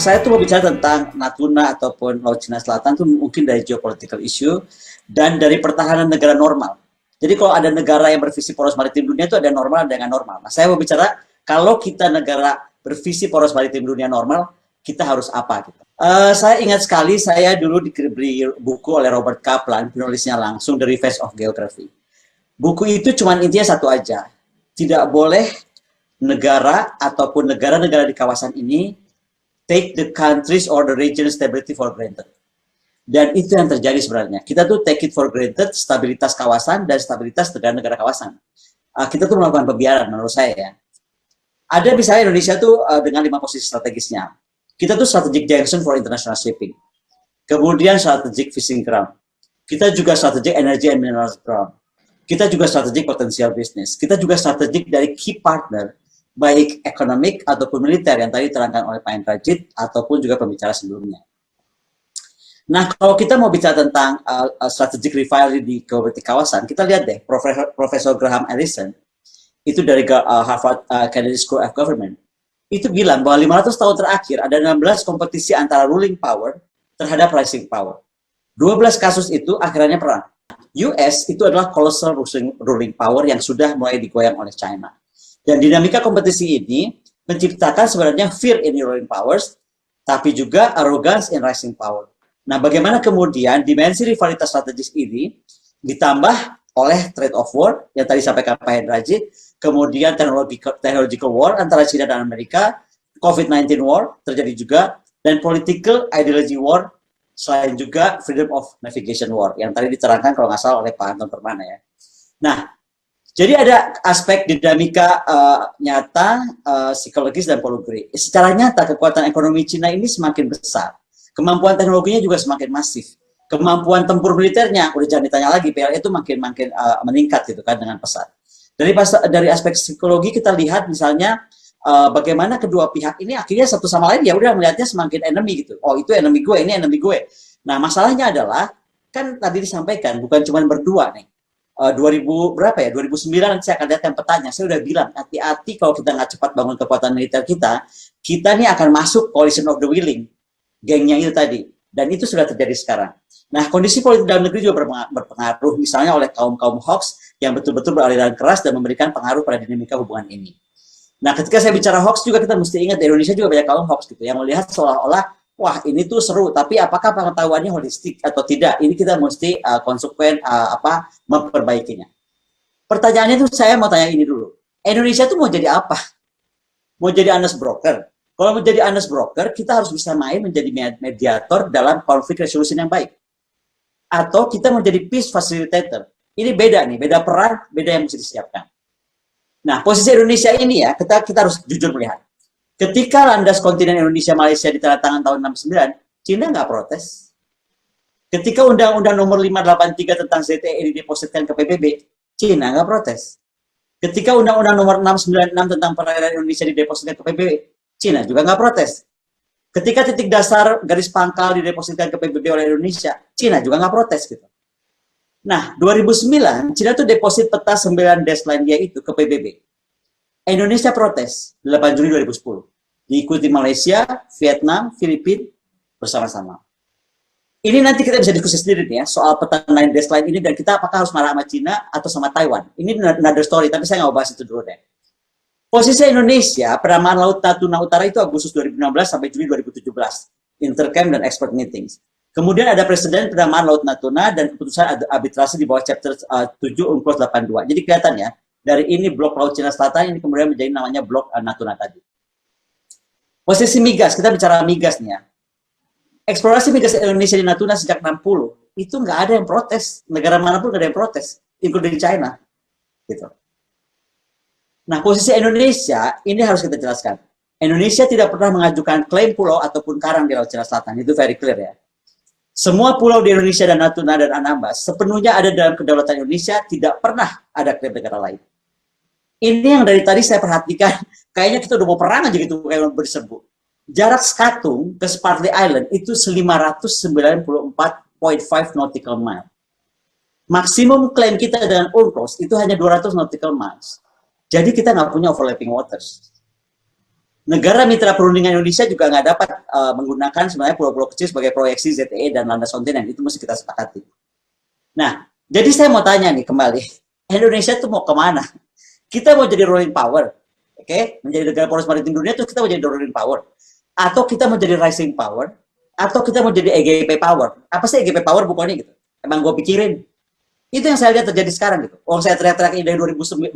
Saya tuh mau bicara tentang Natuna ataupun Laut Cina Selatan tuh mungkin dari geopolitical issue dan dari pertahanan negara normal. Jadi kalau ada negara yang bervisi poros maritim dunia itu ada normal, ada yang normal. Nah, saya mau bicara kalau kita negara bervisi poros maritim dunia normal, kita harus apa? Gitu. Saya ingat sekali saya dulu diberi buku oleh Robert Kaplan, penulisnya langsung dari Face of Geography. Buku itu cuma intinya satu aja, tidak boleh negara ataupun negara-negara di kawasan ini take the countries or the region stability for granted. Dan itu yang terjadi sebenarnya. Kita tuh take it for granted stabilitas kawasan dan stabilitas negara-negara kawasan. Kita tuh melakukan pembiaran menurut saya ya. Ada misalnya Indonesia tuh dengan 5 posisi strategisnya. Kita tuh strategic junction for international shipping. Kemudian strategic fishing ground. Kita juga strategic energy and minerals ground. Kita juga strategic potential business. Kita juga strategic dari key partner baik ekonomik ataupun militer yang tadi diterangkan oleh Pak Indrajit ataupun juga pembicara sebelumnya. Nah, kalau kita mau bicara tentang strategic rivalry di kawasan, kita lihat deh, Profesor Graham Allison, itu dari Harvard Kennedy School of Government, itu bilang bahwa 500 tahun terakhir ada 16 kompetisi antara ruling power terhadap rising power. 12 kasus itu akhirnya perang. US itu adalah colossal ruling power yang sudah mulai digoyang oleh China. Dan dinamika kompetisi ini menciptakan sebenarnya fear in ruling powers, tapi juga arrogance in rising power. Nah, bagaimana kemudian dimensi rivalitas strategis ini ditambah oleh trade of war, yang tadi sampaikan Pak Hendrajit, kemudian technological war antara China dan Amerika, COVID-19 war terjadi juga, dan political ideology war, selain juga freedom of navigation war, yang tadi diterangkan kalau nggak salah oleh Pak Anton Permana ya. Nah, jadi ada aspek dinamika nyata, psikologis dan politik. Secara nyata kekuatan ekonomi Cina ini semakin besar. Kemampuan teknologinya juga semakin masif. Kemampuan tempur militernya, udah jangan ditanya lagi, PLA itu makin meningkat gitu kan dengan pesat. Dari aspek psikologi kita lihat misalnya bagaimana kedua pihak ini akhirnya satu sama lain ya udah melihatnya semakin enemy gitu. Oh itu enemy gue, ini enemy gue. Nah masalahnya adalah kan tadi disampaikan bukan cuma berdua nih. 2000 berapa ya? 2009 nanti saya akan lihat yang petanya. Saya udah bilang hati-hati kalau kita nggak cepat bangun kekuatan militer kita nih akan masuk coalition of the willing, gengnya itu tadi. Dan itu sudah terjadi sekarang. Nah, kondisi politik dalam negeri juga berpengaruh misalnya oleh kaum hoax yang betul-betul beraliran keras dan memberikan pengaruh pada dinamika hubungan ini. Nah, ketika saya bicara hoax juga kita mesti ingat di Indonesia juga banyak kaum hoax gitu yang melihat seolah-olah wah ini tuh seru, tapi apakah pengetahuannya holistik atau tidak? Ini kita mesti konsekuen memperbaikinya. Pertanyaannya tuh saya mau tanya ini dulu. Indonesia tuh mau jadi apa? Mau jadi honest broker? Kalau mau jadi honest broker, kita harus bisa main menjadi mediator dalam konflik resolution yang baik. Atau kita mau jadi peace facilitator. Ini beda nih, beda peran, beda yang mesti disiapkan. Nah, posisi Indonesia ini ya, kita harus jujur melihat. Ketika landas kontinen Indonesia-Malaysia ditandatangan tahun 69, Cina nggak protes. Ketika Undang-Undang nomor 583 tentang ZTE didepositkan ke PBB, Cina nggak protes. Ketika Undang-Undang nomor 696 tentang perairan Indonesia didepositkan ke PBB, Cina juga nggak protes. Ketika titik dasar garis pangkal didepositkan ke PBB oleh Indonesia, Cina juga nggak protes gitu. Nah, 2009, Cina tuh deposit peta 9 desline dia itu ke PBB. Indonesia protes 8 Juli 2010. Diikuti Malaysia, Vietnam, Filipina bersama-sama. Ini nanti kita bisa diskusi sendiri nih ya, soal peta 9 desline ini dan kita apakah harus marah sama Cina atau sama Taiwan. Ini another story, tapi saya nggak mau bahas itu dulu deh. Posisi Indonesia, penamaan Laut Natuna Utara itu Agustus 2016 sampai Juli 2017. Intercamp dan expert meetings. Kemudian ada presiden penamaan Laut Natuna dan keputusan arbitrasi di bawah chapter 7 UNCLOS 82. Jadi kelihatan ya, dari ini blok Laut Cina Selatan ini kemudian menjadi namanya blok Natuna tadi. Posisi migas, kita bicara migas nih ya. Eksplorasi migas Indonesia di Natuna sejak 60, itu nggak ada yang protes. Negara manapun nggak ada yang protes, including China. Gitu. Nah, posisi Indonesia, ini harus kita jelaskan. Indonesia tidak pernah mengajukan klaim pulau ataupun karang di Laut Cina Selatan, itu very clear ya. Semua pulau di Indonesia dan Natuna dan Anambas sepenuhnya ada dalam kedaulatan Indonesia, tidak pernah ada klaim negara lain. Ini yang dari tadi saya perhatikan, kayaknya kita udah mau perang aja gitu, kayak berserbu. Jarak Skatung ke Spratly Island itu 594.5 nautical mile. Maksimum klaim kita dengan UNCLOS itu hanya 200 nautical miles. Jadi kita nggak punya overlapping waters. Negara mitra perundingan Indonesia juga nggak dapat menggunakan sebenarnya pulau-pulau kecil sebagai proyeksi ZTE dan landas kontinen. Itu mesti kita sepakati. Nah, jadi saya mau tanya nih kembali, Indonesia tuh mau kemana? Kita mau jadi rolling power, oke? Menjadi negara poros maritim dunia tuh kita mau jadi rolling power, atau kita mau jadi rising power, atau kita mau jadi EGP power. Apa sih EGP power bukannya gitu? Emang gue pikirin. Itu yang saya lihat terjadi sekarang gitu. Saya teriak-teriak ini dari 2007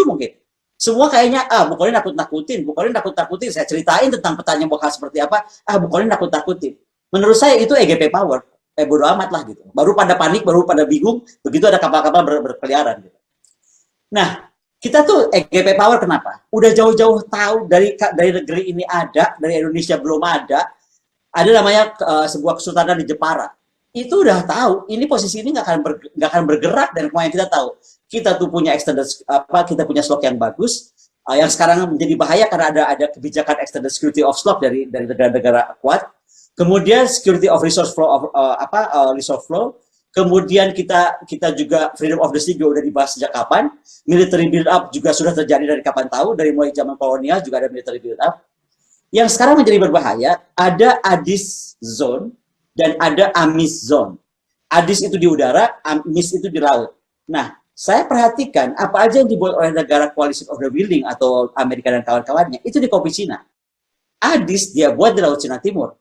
mungkin. Semua kayaknya, Bu Kolin nakut-nakutin. Saya ceritain tentang petanya bakal seperti apa. Bu Kolin nakut-nakutin. Menurut saya itu EGP power. Bodo amat lah gitu. Baru pada panik, baru pada bingung. Begitu ada kapal-kapal berkeliaran gitu. Nah, kita tuh EGP power kenapa? Udah jauh-jauh tahu dari negeri ini ada, dari Indonesia belum ada. Ada namanya sebuah kesultanan di Jepara. Itu udah tahu, ini posisi ini nggak akan bergerak, dan kemarin kita tahu kita tuh punya extended kita punya slot yang bagus, yang sekarang menjadi bahaya karena ada kebijakan extended security of slot dari negara-negara kuat. Kemudian security of resource flow resource flow. Kemudian kita juga freedom of the sea juga udah dibahas sejak kapan. Military build up juga sudah terjadi dari kapan tahu, dari mulai zaman kolonial juga ada military build up. Yang sekarang menjadi berbahaya, ada ADIS zone dan ada AMIS zone. ADIS itu di udara, AMIS itu di laut. Nah, saya perhatikan apa aja yang dibuat oleh negara Coalition of the Willing atau Amerika dan kawan-kawannya, itu di kopi Cina. ADIS dia buat di Laut Cina Timur.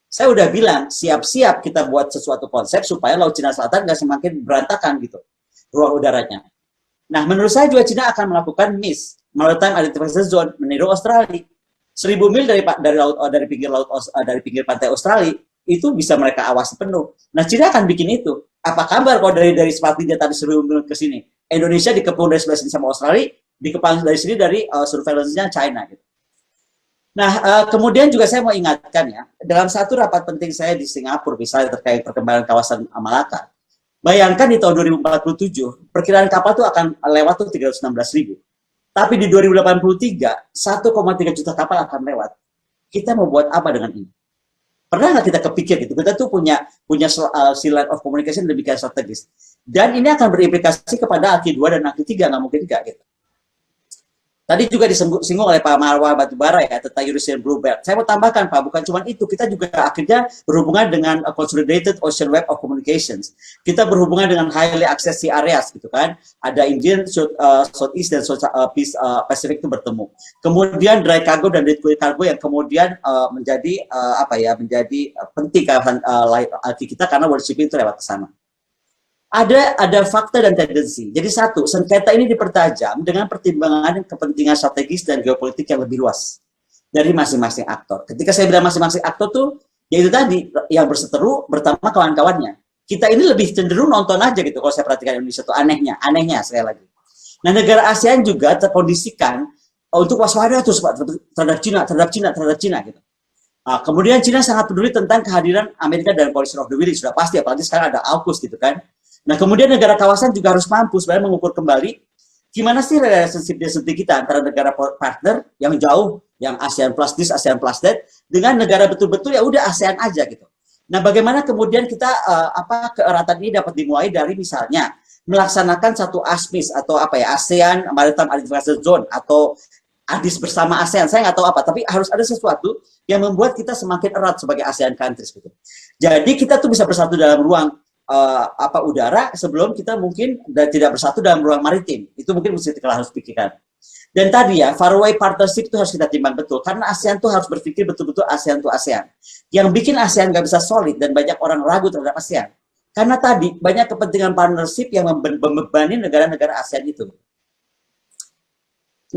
Saya udah bilang, siap-siap kita buat sesuatu konsep supaya Laut Cina Selatan nggak semakin berantakan gitu, ruang udaranya. Nah, menurut saya juga Cina akan melakukan MIS, Maritime Identification Zone, meniru Australia. 1000 mil dari pinggir pantai Australia itu bisa mereka awasi penuh. Nah, Cina akan bikin itu. Apa kabar kalau dari Sepertinya tadi 1000 mil ke sini? Indonesia dikepung dari sebelah sini sama Australia, dikepung dari sini dari surveillance-nya China gitu. Nah, kemudian juga saya mau ingatkan ya, dalam satu rapat penting saya di Singapura, misalnya terkait perkembangan kawasan Malaka, bayangkan di tahun 2047, perkiraan kapal itu akan lewat tuh 316.000. Tapi di 2083, 1,3 juta kapal akan lewat. Kita mau buat apa dengan ini? Pernah nggak kita kepikir gitu? Kita tuh punya line of communication demikian strategis. Dan ini akan berimplikasi kepada Aki 2 dan Aki 3, nggak mungkin nggak gitu. Tadi juga disinggung oleh Pak Marwah Batubara ya tentang Eurasian Blue Belt. Saya mau tambahkan Pak, bukan cuma itu, kita juga akhirnya berhubungan dengan Consolidated Ocean Web of Communications. Kita berhubungan dengan highly access sea areas gitu kan. Ada Indian, Southeast dan Pacific itu bertemu. Kemudian dry cargo dan liquid cargo yang kemudian menjadi penting kawasan kita karena world shipping itu lewat ke sana. Ada fakta dan tendensi. Jadi satu, sengketa ini dipertajam dengan pertimbangan kepentingan strategis dan geopolitik yang lebih luas dari masing-masing aktor. Ketika saya bilang masing-masing aktor tuh, yaitu tadi yang berseteru bersama kawan-kawannya. Kita ini lebih cenderung nonton aja gitu kalau saya perhatikan Indonesia tuh anehnya sekali lagi. Nah, negara ASEAN juga terkondisikan untuk waspada terus terhadap Cina gitu. Nah, kemudian Cina sangat peduli tentang kehadiran Amerika dan Coalition of the Willing, sudah pasti, apalagi sekarang ada AUKUS gitu kan. Nah, kemudian negara kawasan juga harus mampu sebenarnya mengukur kembali gimana sih relationship kita antara negara partner yang jauh, yang ASEAN plus this, ASEAN plus that, dengan negara betul-betul ya udah ASEAN aja gitu. Nah, bagaimana kemudian kita keeratan ini dapat dimulai dari misalnya melaksanakan satu ASMIS atau ASEAN Maritime Identification Zone atau ADIS bersama ASEAN. Saya nggak tahu apa, tapi harus ada sesuatu yang membuat kita semakin erat sebagai ASEAN countries gitu. Jadi kita tuh bisa bersatu dalam ruang udara sebelum kita mungkin tidak bersatu dalam ruang maritim. Itu mungkin mesti kita harus pikirkan. Dan tadi ya, faraway partnership itu harus kita timbang betul. Karena ASEAN tuh harus berpikir betul-betul ASEAN to ASEAN. Yang bikin ASEAN nggak bisa solid dan banyak orang ragu terhadap ASEAN. Karena tadi banyak kepentingan partnership yang membebani negara-negara ASEAN itu.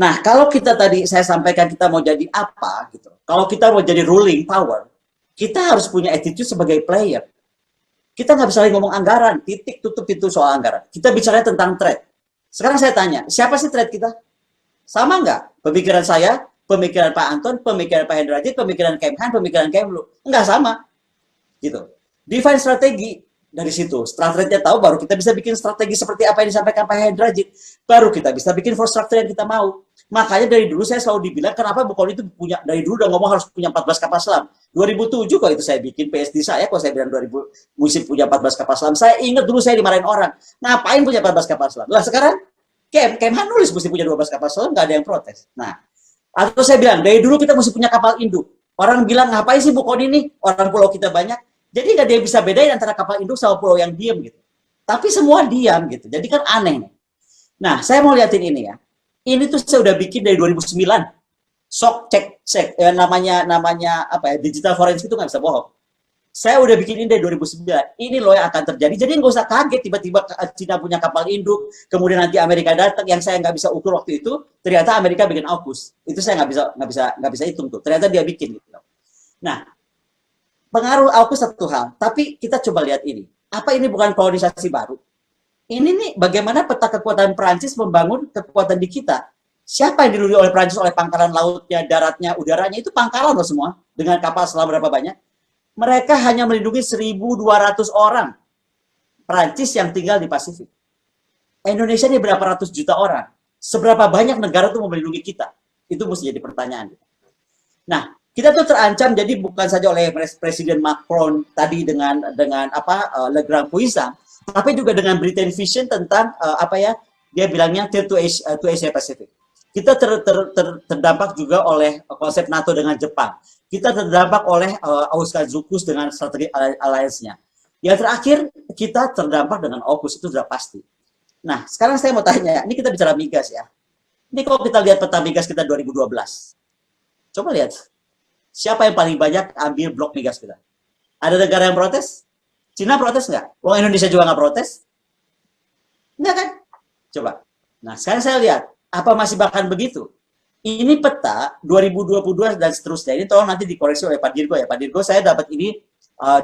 Nah, kalau kita tadi saya sampaikan kita mau jadi apa gitu. Kalau kita mau jadi ruling power, kita harus punya attitude sebagai player. Kita nggak bisa lagi ngomong anggaran, titik tutup itu soal anggaran. Kita bicara tentang trade. Sekarang saya tanya, siapa sih trade kita? Sama nggak? Pemikiran saya, pemikiran Pak Anton, pemikiran Pak Hendrajit, pemikiran Kemhan, pemikiran Kemlu. Nggak sama. Gitu. Define strategi dari situ. Strateginya tahu, baru kita bisa bikin strategi seperti apa yang disampaikan Pak Hendrajit. Baru kita bisa bikin for structure yang kita mau. Makanya dari dulu saya selalu dibilang, kenapa Bu Kony itu punya, dari dulu udah ngomong harus punya 14 kapal selam. 2007 kok itu saya bikin PSD saya, kok saya bilang 2000 mesti punya 14 kapal selam. Saya ingat dulu saya dimarahin orang, ngapain punya 14 kapal selam? Lah sekarang Kemhan nulis mesti punya 12 kapal selam, nggak ada yang protes. Nah, Atau saya bilang, dari dulu kita mesti punya kapal induk. Orang bilang, ngapain sih Bu Koni ini? Orang pulau kita banyak. Jadi nggak ada yang bisa bedain antara kapal induk sama pulau yang diam gitu. Tapi semua diam gitu. Jadi kan aneh nih. Nah, saya mau liatin ini ya. Ini tuh saya udah bikin dari 2009. Sok cek namanya namanya apa ya, digital forensik itu nggak bisa bohong. Saya udah bikin ini dari 2009. Ini loh yang akan terjadi. Jadi nggak usah kaget tiba-tiba Cina punya kapal induk, kemudian nanti Amerika datang yang saya nggak bisa ukur waktu itu. Ternyata Amerika bikin AUKUS. Itu saya nggak bisa hitung tuh. Ternyata dia bikin gitu. Nah, pengaruh AUKUS satu hal. Tapi kita coba lihat ini. Apa ini bukan kolonisasi baru? Ini nih bagaimana peta kekuatan Prancis membangun kekuatan di kita. Siapa yang dilindungi oleh Prancis oleh pangkalan lautnya, daratnya, udaranya itu pangkalan loh semua dengan kapal selam berapa banyak. Mereka hanya melindungi 1.200 orang Prancis yang tinggal di Pasifik. Indonesia ini berapa ratus juta orang. Seberapa banyak negara tuh mau melindungi kita? Itu mesti jadi pertanyaan. Nah, kita tuh terancam jadi bukan saja oleh Presiden Macron tadi dengan apa Le Grand Puissant, tapi juga dengan Britain Vision tentang apa ya, dia bilangnya Threat to Asia Pacific. Kita terdampak juga oleh konsep NATO dengan Jepang. Kita terdampak oleh AUKUS dengan strategi alliance-nya. Yang terakhir, kita terdampak dengan AUKUS, itu sudah pasti. Nah, sekarang saya mau tanya, ini kita bicara migas ya. Ini kalau kita lihat peta migas kita 2012. Coba lihat, siapa yang paling banyak ambil blok migas kita? Ada negara yang protes? Cina protes nggak? Wong Indonesia juga nggak protes? Nggak kan? Coba. Nah, sekarang saya lihat, apa masih bahkan begitu? Ini peta 2022 dan seterusnya. Ini tolong nanti dikoreksi oleh Pak Dirgo ya. Pak Dirgo, saya dapat ini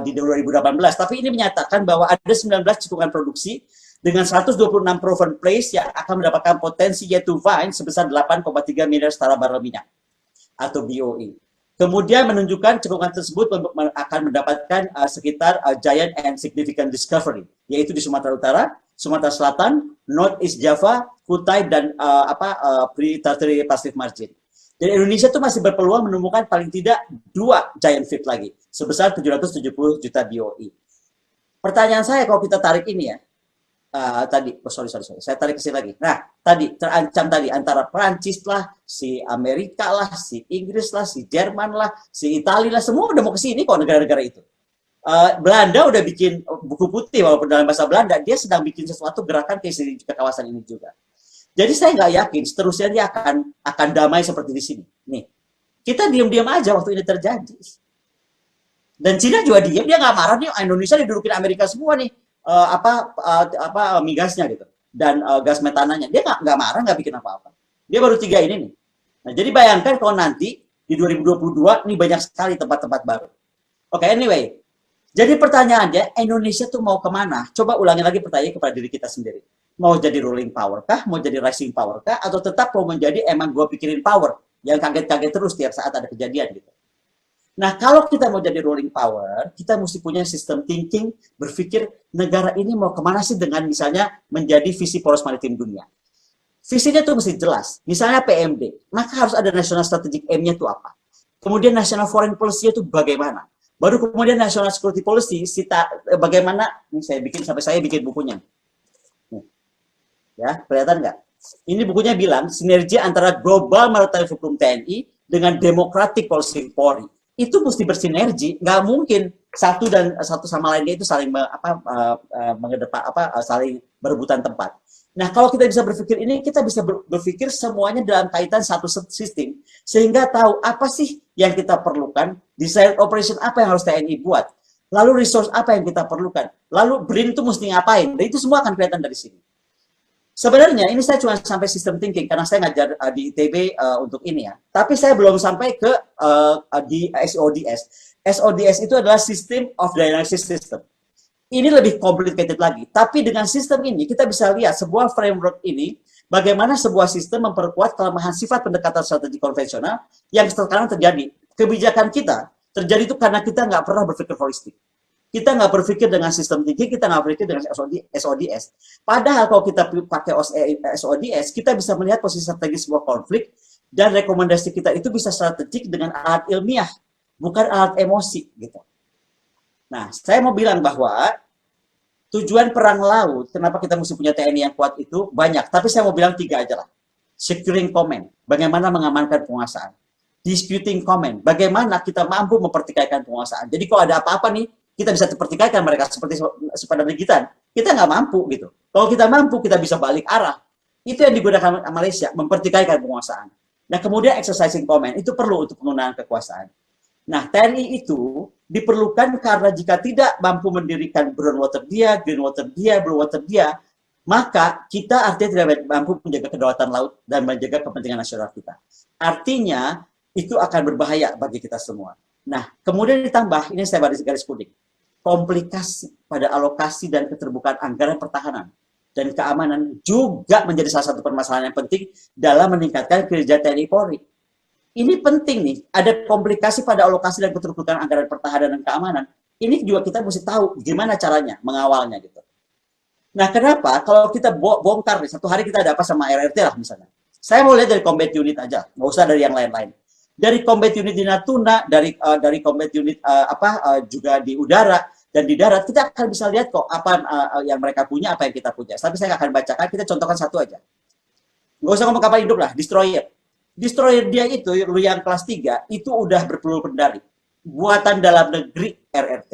di 2018. Tapi ini menyatakan bahwa ada 19 cekungan produksi dengan 126 proven place yang akan mendapatkan potensi yet to find sebesar 8,3 miliar setara barrel minyak atau BOE. Kemudian menunjukkan cekungan tersebut akan mendapatkan sekitar giant and significant discovery, yaitu di Sumatera Utara, Sumatera Selatan, North East Java, Kutai, dan Pre-Tartary Pacific Margin. Dan Indonesia itu masih berpeluang menemukan paling tidak 2 giant field lagi, sebesar 770 juta BOE. Pertanyaan saya kalau kita tarik ini ya, saya tarik ke sini lagi. Nah, tadi terancam tadi antara Prancis lah, si Amerika lah, si Inggris lah, si Jerman lah, si Italia lah, semua udah mau ke sini kok negara-negara itu. Belanda udah bikin buku putih walaupun dalam bahasa Belanda, dia sedang bikin sesuatu gerakan ke kawasan ini juga. Jadi saya nggak yakin seterusnya dia akan damai seperti di sini. Nih, kita diam-diam aja waktu ini terjadi. Dan Cina juga diam, dia nggak marah nih, Indonesia didudukin Amerika semua nih. Migasnya gitu dan gas metananya, dia nggak marah, nggak bikin apa-apa. Dia baru 3 ini nih. Nah, jadi bayangkan kalau nanti di 2022 nih banyak sekali tempat-tempat baru. Oke, anyway, jadi pertanyaannya Indonesia tuh mau kemana? Coba ulangi lagi pertanyaan kepada diri kita sendiri. Mau jadi ruling power kah? Mau jadi rising power kah? Atau tetap mau menjadi emang gue pikirin power yang kaget-kaget terus tiap saat ada kejadian gitu. Nah, kalau kita mau jadi ruling power, kita mesti punya sistem thinking, berpikir negara ini mau kemana sih dengan misalnya menjadi visi poros maritim dunia. Visinya tuh mesti jelas. Misalnya PMD, maka harus ada National Strategic Aim-nya itu apa. Kemudian National Foreign Policy itu bagaimana. Baru kemudian National Security Policy, bagaimana, ini saya bikin bukunya. Ya, kelihatan nggak? Ini bukunya bilang, sinergi antara Global Maritime Fulcrum TNI dengan Democratic Policy Polri. Itu mesti bersinergi, nggak mungkin satu sama lainnya itu saling saling berebutan tempat. Nah, kalau kita bisa berpikir ini, kita bisa berpikir semuanya dalam kaitan satu sistem, sehingga tahu apa sih yang kita perlukan, design operation apa yang harus TNI buat, lalu resource apa yang kita perlukan, lalu BRIN itu mesti ngapain, dan itu semua akan kelihatan dari sini. Sebenarnya ini saya cuma sampai system thinking karena saya ngajar di ITB untuk ini ya. Tapi saya belum sampai ke di SODS. SODS itu adalah System of Dynamic System. Ini lebih complicated lagi. Tapi dengan sistem ini kita bisa lihat sebuah framework ini bagaimana sebuah sistem memperkuat kelemahan sifat pendekatan strategi konvensional yang sekarang terjadi. Kebijakan kita terjadi itu karena kita nggak pernah berpikir holistik. Kita nggak berpikir dengan sistem tinggi, kita nggak berpikir dengan SODS. Padahal kalau kita pakai SODS, kita bisa melihat posisi strategis sebuah konflik, dan rekomendasi kita itu bisa strategik dengan alat ilmiah, bukan alat emosi. Gitu. Nah, saya mau bilang bahwa tujuan perang laut, kenapa kita mesti punya TNI yang kuat itu banyak, tapi saya mau bilang 3 aja lah. Securing command, bagaimana mengamankan penguasaan. Disputing command, bagaimana kita mampu mempertikaikan penguasaan. Jadi kalau ada apa-apa nih, kita bisa pertikaikan mereka seperti sepadan gigitan. Kita nggak mampu gitu. Kalau kita mampu, kita bisa balik arah. Itu yang digunakan Malaysia, mempertikaikan penguasaan. Nah, kemudian exercising command, itu perlu untuk penggunaan kekuasaan. Nah, TNI itu diperlukan karena jika tidak mampu mendirikan brown water dia, green water dia, blue water dia, maka kita artinya tidak mampu menjaga kedaulatan laut dan menjaga kepentingan nasional kita. Artinya, itu akan berbahaya bagi kita semua. Nah, kemudian ditambah, ini saya garis kuning, komplikasi pada alokasi dan keterbukaan anggaran pertahanan dan keamanan juga menjadi salah satu permasalahan yang penting dalam meningkatkan kinerja TNI Polri. Ini penting nih, ada komplikasi pada alokasi dan keterbukaan anggaran pertahanan dan keamanan. Ini juga kita mesti tahu gimana caranya mengawalnya gitu. Nah, kenapa? Kalau kita bongkar nih, satu hari kita ada apa sama RRT lah misalnya. Saya mau lihat dari combat unit aja, nggak usah dari yang lain-lain. Dari combat unit di Natuna, dari combat unit juga di udara dan di darat, kita akan bisa lihat kok apa yang mereka punya, apa yang kita punya. Tapi saya nggak akan bacakan, kita contohkan satu aja. Nggak usah ngomong kapal hidup lah, destroyer. Destroyer dia itu, yang kelas 3, itu udah berpeluru kendali. Buatan dalam negeri RRT.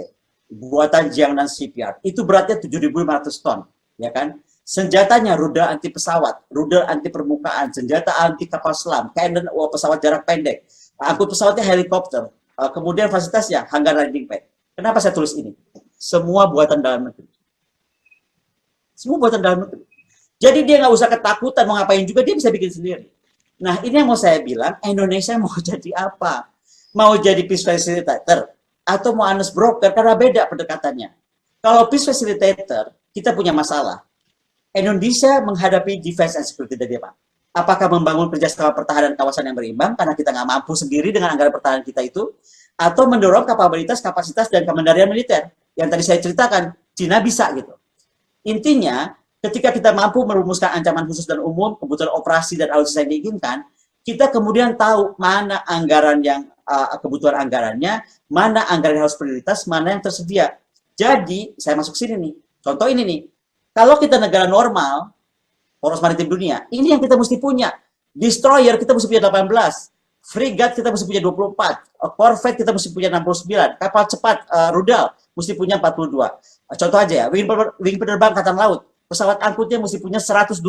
Buatan Jiangnan Shipyard. Itu beratnya 7.500 ton. Ya kan? Senjatanya rudal anti pesawat, rudal anti permukaan, senjata anti kapal selam, cannon pesawat jarak pendek. Angkut pesawatnya helikopter. Kemudian fasilitasnya hangar landing pad. Kenapa saya tulis ini? Semua buatan dalam negeri. Semua buatan dalam negeri. Jadi dia nggak usah ketakutan mau ngapain juga, dia bisa bikin sendiri. Nah, ini yang mau saya bilang, Indonesia mau jadi apa? Mau jadi peace facilitator atau mau honest broker, karena beda pendekatannya. Kalau peace facilitator, kita punya masalah. Indonesia menghadapi defense and security dari apa? Apakah membangun kerjasama pertahanan kawasan yang berimbang karena kita nggak mampu sendiri dengan anggaran pertahanan kita itu, atau mendorong kapasitas dan kemandirian militer yang tadi saya ceritakan, Cina bisa gitu. Intinya, ketika kita mampu merumuskan ancaman khusus dan umum, kebutuhan operasi dan alutsista yang diinginkan, kita kemudian tahu mana anggaran yang kebutuhan anggarannya, mana anggaran yang harus prioritas, mana yang tersedia. Jadi, saya masuk sini nih. Contoh ini nih. Kalau kita negara normal, poros maritim dunia, ini yang kita mesti punya. Destroyer kita mesti punya 18. Frigate kita mesti punya 24. Corvette kita mesti punya 69. Kapal cepat rudal mesti punya 42. Contoh aja ya, wing penerbang angkatan laut. Pesawat angkutnya mesti punya 120,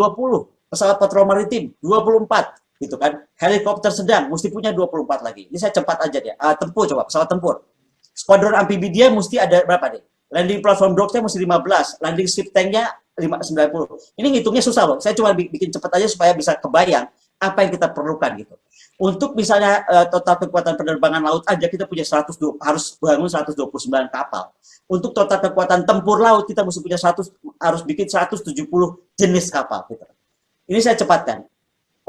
pesawat patrol maritim 24, gitu kan. Helikopter sedang mesti punya 24 lagi. Ini saya cepat aja dia. Tempur coba, pesawat tempur. Skuadron amfibi dia mesti ada berapa deh? Landing platform dock-nya mesti 15, landing ship tank-nya 90. Ini ngitungnya susah loh. Saya cuma bikin cepat aja supaya bisa kebayang apa yang kita perlukan gitu. Untuk misalnya total kekuatan penerbangan laut aja kita punya 120, harus bangun 129 kapal. Untuk total kekuatan tempur laut kita mesti punya harus bikin 170 jenis kapal gitu. Ini saya cepatkan.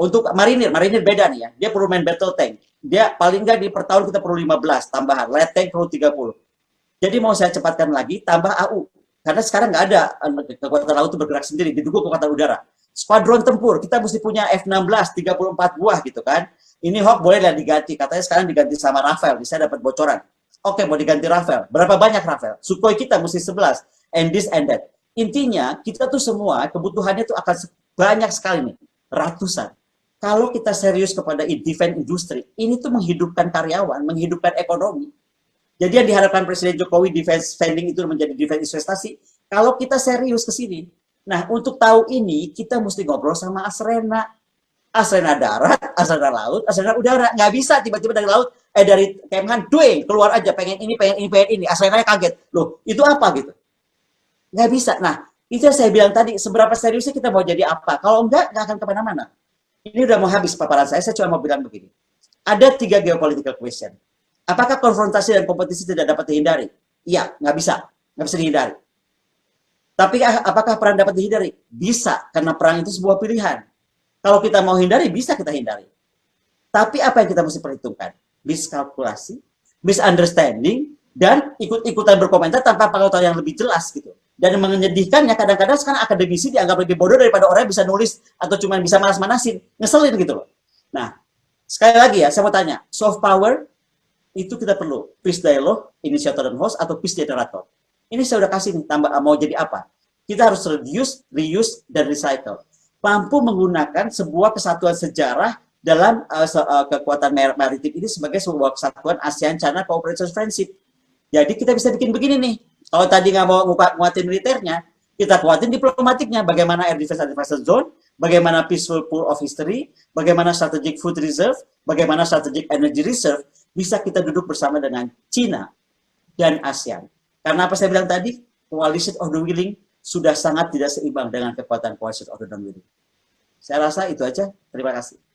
Untuk marinir beda nih ya. Dia perlu main battle tank. Dia paling nggak di per tahun kita perlu 15 tambahan. Light tank perlu 30. Jadi mau saya cepatkan lagi tambah AU. Karena sekarang nggak ada kekuatan laut itu bergerak sendiri, didukung kekuatan udara. Skuadron tempur kita mesti punya F-16 34 buah gitu kan. Ini Hawk boleh lah diganti. Katanya sekarang diganti sama Rafale. Saya dapat bocoran. Oke, mau diganti Rafale. Berapa banyak Rafale? Sukhoi kita mesti 11. And this and that. Intinya, kita tuh semua kebutuhannya tuh akan banyak sekali nih. Ratusan. Kalau kita serius kepada defense industry, ini tuh menghidupkan karyawan, menghidupkan ekonomi. Jadi yang diharapkan Presiden Jokowi defense spending itu menjadi defense investasi. Kalau kita serius ke sini. Nah, untuk tahu ini, kita mesti ngobrol sama Asrena. Asrena darat, Asrena laut, Asrena udara. Nggak bisa tiba-tiba dari laut, dari Kemhan, keluar aja, pengen ini. Asrenanya kaget. Loh, itu apa gitu? Nggak bisa. Nah, itu yang saya bilang tadi, seberapa seriusnya kita mau jadi apa? Kalau nggak akan kemana-mana. Ini udah mau habis paparan saya cuma mau bilang begini. Ada 3 geopolitical question. Apakah konfrontasi dan kompetisi tidak dapat dihindari? Iya, nggak bisa dihindari. Tapi apakah perang dapat dihindari? Bisa, karena perang itu sebuah pilihan. Kalau kita mau hindari, bisa kita hindari. Tapi apa yang kita mesti perhitungkan? Miskalkulasi, misunderstanding, dan ikut-ikutan berkomentar tanpa pengetahuan yang lebih jelas gitu. Dan menyedihkannya kadang-kadang sekarang akademisi dianggap lebih bodoh daripada orang yang bisa nulis atau cuma bisa manas-manasin, ngeselin gitu loh. Nah, sekali lagi ya, saya mau tanya, soft power itu kita perlu peace dialogue, initiator dan host, atau peace generator. Ini saya udah kasih nih, tambah mau jadi apa? Kita harus reduce, reuse, dan recycle. mampu menggunakan sebuah kesatuan sejarah dalam kekuatan maritim ini sebagai sebuah kesatuan ASEAN-China Cooperation Friendship. Jadi kita bisa bikin begini nih. Kalau tadi nggak mau nguatin militernya, kita kuatin diplomatiknya. Bagaimana Air Defense Advisor Zone, bagaimana Peaceful Pool of History, bagaimana Strategic Food Reserve, bagaimana Strategic Energy Reserve, bisa kita duduk bersama dengan China dan ASEAN. Karena apa saya bilang tadi, coalition of the willing sudah sangat tidak seimbang dengan kekuatan coalition of the non-willing. Saya rasa itu aja. Terima kasih.